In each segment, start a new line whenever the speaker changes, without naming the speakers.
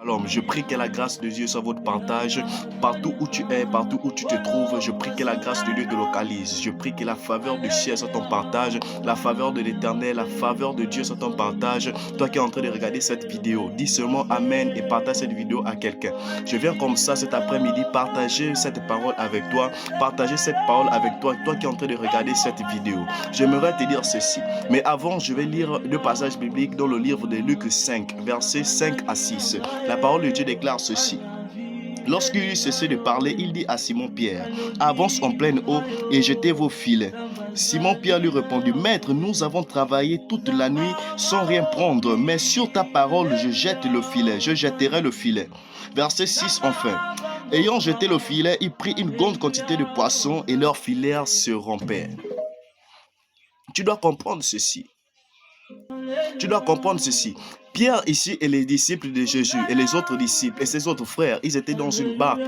Shalom. Je prie que la grâce de Dieu soit votre partage partout où tu es, partout où tu te trouves. Je prie que la grâce de Dieu te localise. Je prie que la faveur du ciel soit ton partage, la faveur de l'Éternel, la faveur de Dieu soit ton partage. Toi qui es en train de regarder cette vidéo, dis seulement Amen et partage cette vidéo à quelqu'un. Je viens comme ça cet après-midi partager cette parole avec toi, partager cette parole avec toi, toi qui es en train de regarder cette vidéo. J'aimerais te dire ceci, mais avant je vais lire le passage biblique dans le livre de Luc 5, versets 5 à 6. La parole de Dieu déclare ceci. Lorsqu'il eut cessé de parler, il dit à Simon-Pierre, « Avance en pleine eau et jetez vos filets. » Simon-Pierre lui répondit, « Maître, nous avons travaillé toute la nuit sans rien prendre, mais sur ta parole, je jette le filet, je jetterai le filet. » Verset 6 enfin. Ayant jeté le filet, il prit une grande quantité de poissons et leurs filets se rompèrent. Tu dois comprendre ceci. Tu dois comprendre ceci. Pierre ici et les disciples de Jésus et les autres disciples et ses autres frères, ils étaient dans une barque.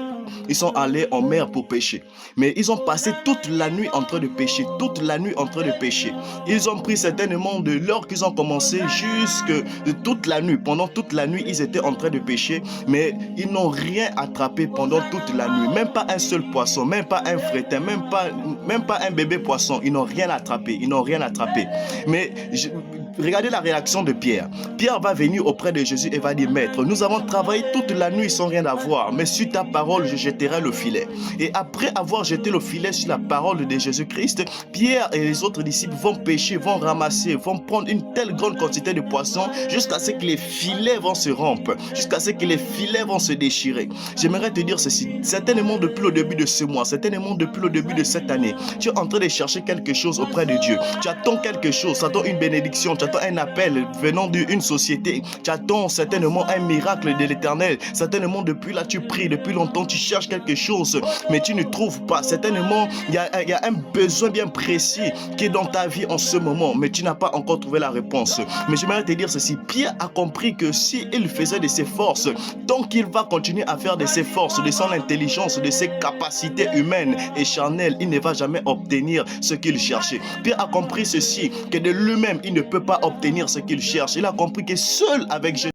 Ils sont allés en mer pour pêcher. Mais ils ont passé toute la nuit en train de pêcher. Toute la nuit en train de pêcher. Ils ont pris certainement de l'heure qu'ils ont commencé jusque toute la nuit. Pendant toute la nuit, ils étaient en train de pêcher. Mais ils n'ont rien attrapé pendant toute la nuit. Même pas un seul poisson, même pas un fretin, même pas un bébé poisson. Ils n'ont rien attrapé. Ils n'ont rien attrapé. Mais regardez la réaction de Pierre. Pierre va venir auprès de Jésus et va dire, « Maître, nous avons travaillé toute la nuit sans rien avoir, mais sur ta parole, je jetterai le filet. » Et après avoir jeté le filet sur la parole de Jésus-Christ, Pierre et les autres disciples vont pêcher, vont ramasser, vont prendre une telle grande quantité de poissons jusqu'à ce que les filets vont se rompre, jusqu'à ce que les filets vont se déchirer. J'aimerais te dire ceci, certainement depuis le début de ce mois, certainement depuis le début de cette année, tu es en train de chercher quelque chose auprès de Dieu. Tu attends quelque chose, tu attends une bénédiction, tu attends un appel venant d'une société, tu attends certainement un miracle de l'Éternel. Certainement depuis là tu pries, depuis longtemps tu cherches quelque chose, mais tu ne trouves pas. Certainement il y a un besoin bien précis qui est dans ta vie en ce moment, mais tu n'as pas encore trouvé la réponse. Mais j'aimerais te dire ceci, Pierre a compris que si il faisait de ses forces, donc il va continuer à faire de ses forces, de son intelligence, de ses capacités humaines et charnelles, il ne va jamais obtenir ce qu'il cherchait. Pierre a compris ceci, que de lui-même il ne peut pas obtenir ce qu'il cherche. Il a compris que seul avec Jésus